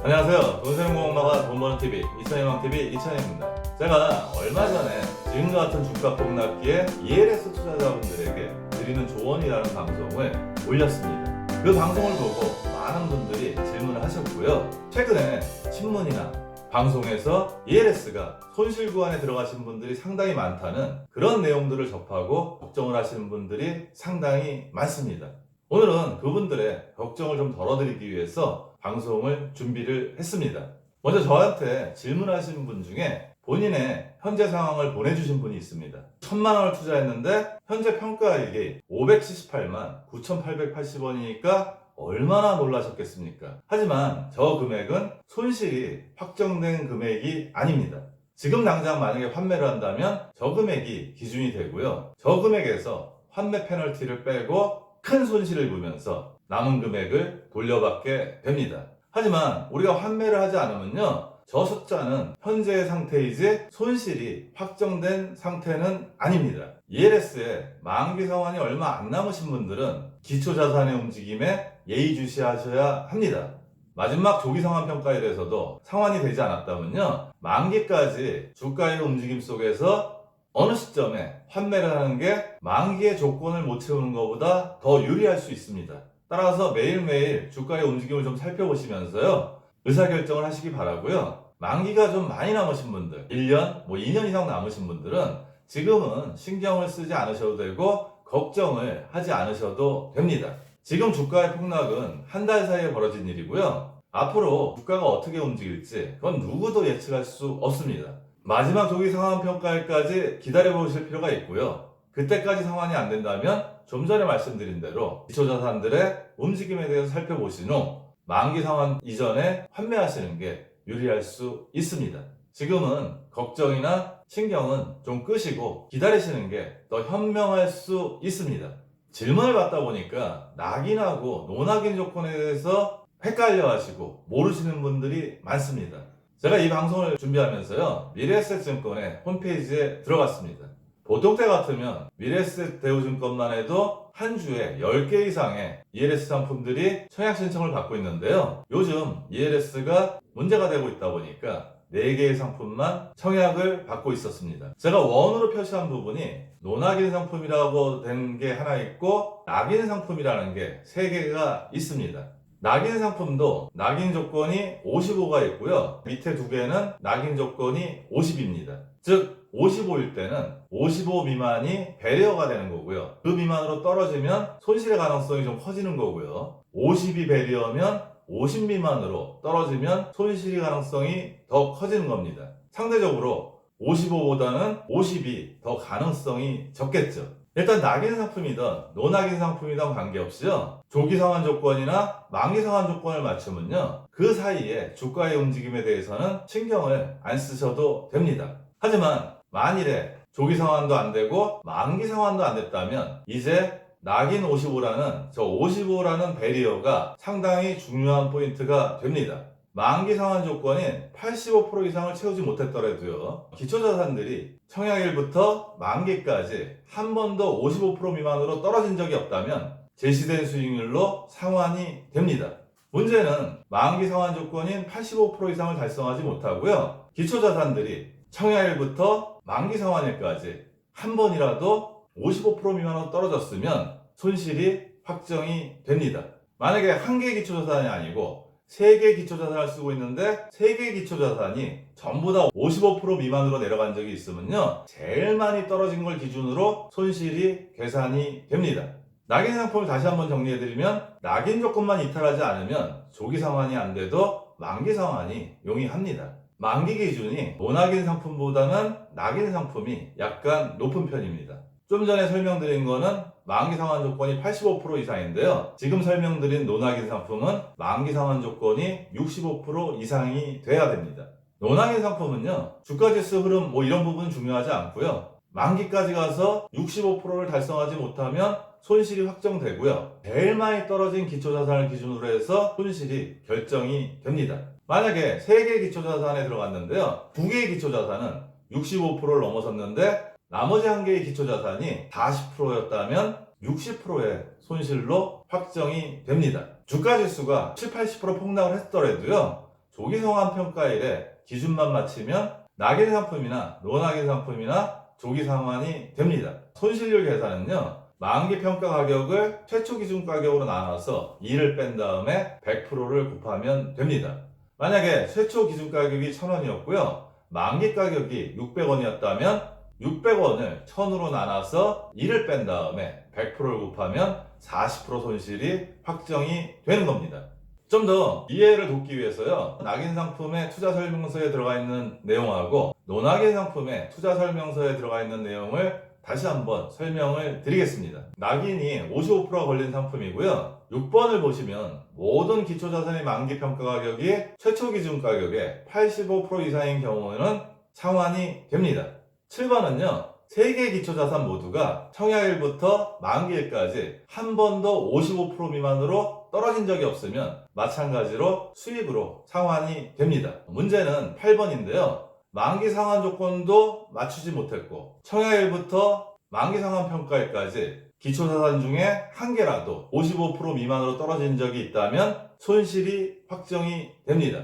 안녕하세요. 돈세는공업마가 돈버는TV 이천희망TV 이천희입니다. 제가 얼마 전에 지금과 같은 주가 폭락기에 ELS 투자자분들에게 드리는 조언이라는 방송을 올렸습니다. 그 방송을 보고 많은 분들이 질문을 하셨고요. 최근에 신문이나 방송에서 ELS가 손실 구간에 들어가신 분들이 상당히 많다는 그런 내용들을 접하고 걱정을 하시는 분들이 상당히 많습니다. 오늘은 그분들의 걱정을 좀 덜어드리기 위해서 방송을 준비를 했습니다. 먼저 저한테 질문하신 분 중에 본인의 현재 상황을 보내주신 분이 있습니다. 1000만 원을 투자했는데 현재 평가액이 578만 9,880원이니까 얼마나 놀라셨겠습니까? 하지만 저 금액은 손실이 확정된 금액이 아닙니다. 지금 당장 만약에 판매를 한다면 저 금액이 기준이 되고요. 저 금액에서 환매 페널티를 빼고 큰 손실을 입으면서 남은 금액을 돌려받게 됩니다. 하지만 우리가 환매를 하지 않으면요, 저 숫자는 현재의 상태이지 손실이 확정된 상태는 아닙니다. ELS의 만기 상환이 얼마 안 남으신 분들은 기초자산의 움직임에 예의주시하셔야 합니다. 마지막 조기상환 평가일에서도 상환이 되지 않았다면요, 만기까지 주가의 움직임 속에서 어느 시점에 환매를 하는 게 만기의 조건을 못 채우는 것보다 더 유리할 수 있습니다. 따라서 매일매일 주가의 움직임을 좀 살펴보시면서요, 의사결정을 하시기 바라고요. 만기가 좀 많이 남으신 분들, 1년, 2년 이상 남으신 분들은 지금은 신경을 쓰지 않으셔도 되고 걱정을 하지 않으셔도 됩니다. 지금 주가의 폭락은 한 달 사이에 벌어진 일이고요. 앞으로 주가가 어떻게 움직일지 그건 누구도 예측할 수 없습니다. 마지막 조기 상환 평가일까지 기다려보실 필요가 있고요. 그때까지 상환이 안 된다면 좀 전에 말씀드린 대로 기초자산들의 움직임에 대해서 살펴보신 후 만기 상환 이전에 환매하시는 게 유리할 수 있습니다. 지금은 걱정이나 신경은 좀 끄시고 기다리시는 게 더 현명할 수 있습니다. 질문을 받다 보니까 낙인하고 노낙인 조건에 대해서 헷갈려 하시고 모르시는 분들이 많습니다. 제가 이 방송을 준비하면서요, 미래에셋증권의 홈페이지에 들어갔습니다. 보통 때 같으면 미래에셋 대우증권만 해도 한 주에 10개 이상의 ELS 상품들이 청약 신청을 받고 있는데요. 요즘 ELS가 문제가 되고 있다 보니까 4개의 상품만 청약을 받고 있었습니다. 제가 원으로 표시한 부분이 노낙인 상품이라고 된 게 하나 있고 낙인 상품이라는 게 3개가 있습니다. 낙인 상품도 낙인 조건이 55가 있고요. 밑에 2개는 낙인 조건이 50입니다. 즉 55일 때는 55 미만이 배리어가 되는 거고요. 그 미만으로 떨어지면 손실의 가능성이 좀 커지는 거고요. 50이 배리어면 50 미만으로 떨어지면 손실의 가능성이 더 커지는 겁니다. 상대적으로 55보다는 50이 더 가능성이 적겠죠. 일단 낙인 상품이든 노낙인 상품이든 관계없이요, 조기 상환 조건이나 만기 상환 조건을 맞추면요, 그 사이에 주가의 움직임에 대해서는 신경을 안 쓰셔도 됩니다. 하지만 만일에 조기 상환도 안 되고 만기 상환도 안 됐다면 이제 낙인 55라는 저 55라는 배리어가 상당히 중요한 포인트가 됩니다. 만기 상환 조건인 85% 이상을 채우지 못했더라도요, 기초자산들이 청약일부터 만기까지 한 번도 55% 미만으로 떨어진 적이 없다면 제시된 수익률로 상환이 됩니다. 문제는 만기 상환 조건인 85% 이상을 달성하지 못하고요, 기초자산들이 청약일부터 만기 상환일까지 한 번이라도 55% 미만으로 떨어졌으면 손실이 확정이 됩니다. 만약에 한 개의 기초자산이 아니고 3개의 기초자산을 쓰고 있는데 3개의 기초자산이 전부 다 55% 미만으로 내려간 적이 있으면요, 제일 많이 떨어진 걸 기준으로 손실이 계산이 됩니다. 낙인 상품을 다시 한번 정리해드리면, 낙인 조건만 이탈하지 않으면 조기 상환이 안 돼도 만기 상환이 용이합니다. 만기 기준이 노낙인 상품보다는 낙인 상품이 약간 높은 편입니다. 좀 전에 설명드린 거는 만기 상환 조건이 85% 이상인데요. 지금 설명드린 노낙인 상품은 만기 상환 조건이 65% 이상이 돼야 됩니다. 노낙인 상품은요, 주가지수 흐름 이런 부분 중요하지 않고요, 만기까지 가서 65%를 달성하지 못하면 손실이 확정되고요, 제일 많이 떨어진 기초자산을 기준으로 해서 손실이 결정이 됩니다. 만약에 3개의 기초자산에 들어갔는데요, 2개의 기초자산은 65%를 넘어섰는데 나머지 1개의 기초자산이 40%였다면 60%의 손실로 확정이 됩니다. 주가지수가 70, 80% 폭락을 했더라도요, 조기 상환 평가일에 기준만 맞추면 낙인 상품이나 노낙인 상품이나 조기 상환이 됩니다. 손실률 계산은요, 만기 평가 가격을 최초 기준 가격으로 나눠서 2를 뺀 다음에 100%를 곱하면 됩니다. 만약에 최초 기준 가격이 1000원이었고요. 만기 가격이 600원이었다면 600원을 1000으로 나눠서 2를 뺀 다음에 100%를 곱하면 40% 손실이 확정이 되는 겁니다. 좀 더 이해를 돕기 위해서요, 낙인 상품의 투자 설명서에 들어가 있는 내용하고 노낙인 상품의 투자 설명서에 들어가 있는 내용을 다시 한번 설명을 드리겠습니다. 낙인이 55%가 걸린 상품이고요. 6번을 보시면 모든 기초자산의 만기 평가 가격이 최초 기준 가격의 85% 이상인 경우는 상환이 됩니다. 7번은요, 3개 기초자산 모두가 청약일부터 만기일까지 한 번도 55% 미만으로 떨어진 적이 없으면 마찬가지로 수익으로 상환이 됩니다. 문제는 8번인데요. 만기 상환 조건도 맞추지 못했고 청약일부터 만기 상환 평가일까지 기초자산 중에 한 개라도 55% 미만으로 떨어진 적이 있다면 손실이 확정이 됩니다.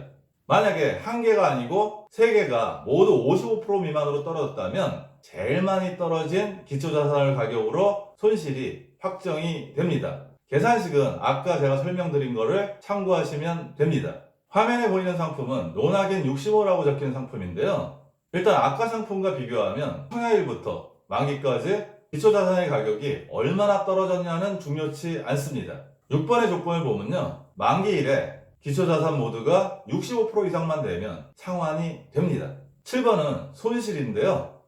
만약에 한 개가 아니고 3개가 모두 55% 미만으로 떨어졌다면 제일 많이 떨어진 기초자산을 가격으로 손실이 확정이 됩니다. 계산식은 아까 제가 설명드린 거를 참고하시면 됩니다. 화면에 보이는 상품은 노낙인 65라고 적힌 상품인데요. 일단 아까 상품과 비교하면 청약일부터 만기까지 기초자산의 가격이 얼마나 떨어졌냐는 중요치 않습니다. 6번의 조건을 보면요, 만기일에 기초자산 모두가 65% 이상만 되면 상환이 됩니다. 7번은 손실인데요.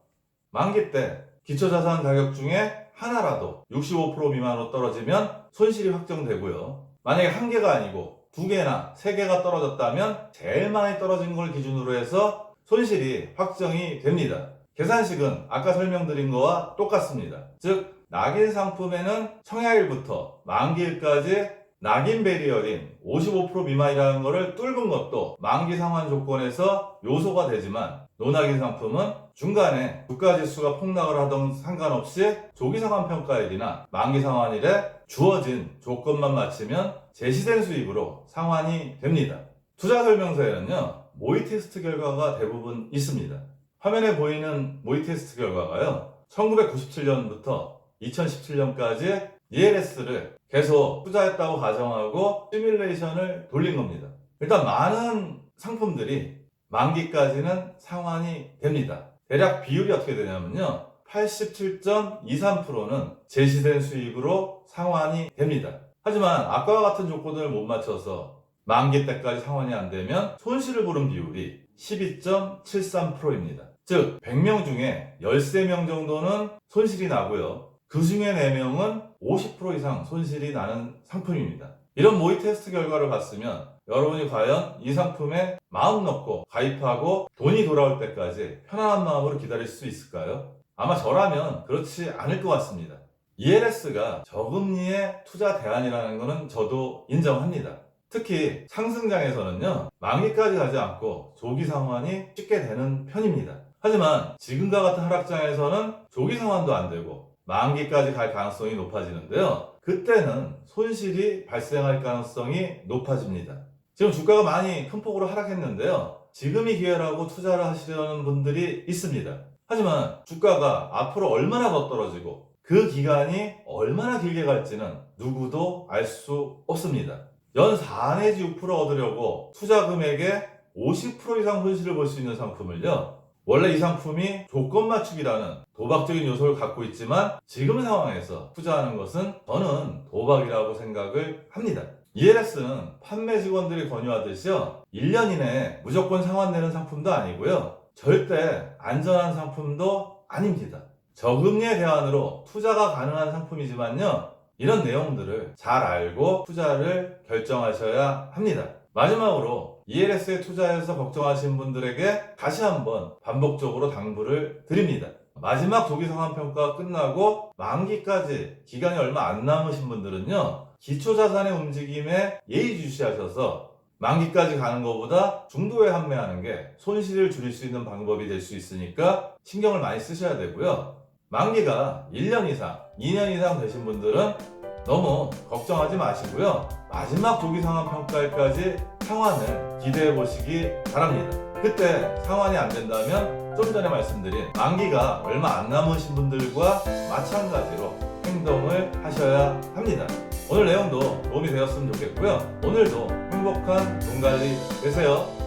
만기 때 기초자산 가격 중에 하나라도 65% 미만으로 떨어지면 손실이 확정되고요. 만약에 한 개가 아니고 2개나 3개가 떨어졌다면 제일 많이 떨어진 걸 기준으로 해서 손실이 확정이 됩니다. 계산식은 아까 설명드린 거와 똑같습니다. 즉, 낙인 상품에는 청약일부터 만기일까지 낙인 배리얼인 55% 미만이라는 것을 뚫은 것도 만기 상환 조건에서 요소가 되지만 노낙인 상품은 중간에 주가지수가 폭락을 하던 상관없이 조기 상환 평가일이나 만기 상환일에 주어진 조건만 맞추면 제시된 수익으로 상환이 됩니다. 투자 설명서에는요, 모의 테스트 결과가 대부분 있습니다. 화면에 보이는 모의 테스트 결과가요, 1997년부터 2017년까지 ELS를 계속 투자했다고 가정하고 시뮬레이션을 돌린 겁니다. 일단 많은 상품들이 만기까지는 상환이 됩니다. 대략 비율이 어떻게 되냐면요, 87.23%는 제시된 수익으로 상환이 됩니다. 하지만 아까와 같은 조건을 못 맞춰서 만기 때까지 상환이 안 되면 손실을 보는 비율이 12.73%입니다. 즉 100명 중에 13명 정도는 손실이 나고요. 그 중에 4명은 50% 이상 손실이 나는 상품입니다. 이런 모의 테스트 결과를 봤으면 여러분이 과연 이 상품에 마음 놓고 가입하고 돈이 돌아올 때까지 편안한 마음으로 기다릴 수 있을까요? 아마 저라면 그렇지 않을 것 같습니다. ELS가 저금리의 투자 대안이라는 것은 저도 인정합니다. 특히 상승장에서는요, 만기까지 가지 않고 조기 상환이 쉽게 되는 편입니다. 하지만 지금과 같은 하락장에서는 조기 상환도 안 되고 만기까지 갈 가능성이 높아지는데요, 그때는 손실이 발생할 가능성이 높아집니다. 지금 주가가 많이 큰 폭으로 하락했는데요, 지금이 기회라고 투자를 하시려는 분들이 있습니다. 하지만 주가가 앞으로 얼마나 더 떨어지고 그 기간이 얼마나 길게 갈지는 누구도 알 수 없습니다. 연 4 내지 6% 얻으려고 투자 금액의 50% 이상 손실을 볼 수 있는 상품을요, 원래 이 상품이 조건 맞추기라는 도박적인 요소를 갖고 있지만 지금 상황에서 투자하는 것은 저는 도박이라고 생각을 합니다. ELS는 판매 직원들이 권유하듯이요, 1년 이내에 무조건 상환되는 상품도 아니고요, 절대 안전한 상품도 아닙니다. 저금리의 대안으로 투자가 가능한 상품이지만요, 이런 내용들을 잘 알고 투자를 결정하셔야 합니다. 마지막으로 ELS에 투자해서 걱정하신 분들에게 다시 한번 반복적으로 당부를 드립니다. 마지막 조기 상환 평가가 끝나고 만기까지 기간이 얼마 안 남으신 분들은요, 기초자산의 움직임에 예의주시하셔서 만기까지 가는 것보다 중도에 판매하는 게 손실을 줄일 수 있는 방법이 될 수 있으니까 신경을 많이 쓰셔야 되고요. 만기가 1년 이상, 2년 이상 되신 분들은 너무 걱정하지 마시고요, 마지막 조기 상환 평가일까지 상환을 기대해 보시기 바랍니다. 그때 상환이 안 된다면 좀 전에 말씀드린 만기가 얼마 안 남으신 분들과 마찬가지로 행동을 하셔야 합니다. 오늘 내용도 도움이 되었으면 좋겠고요. 오늘도 행복한 돈 관리 되세요.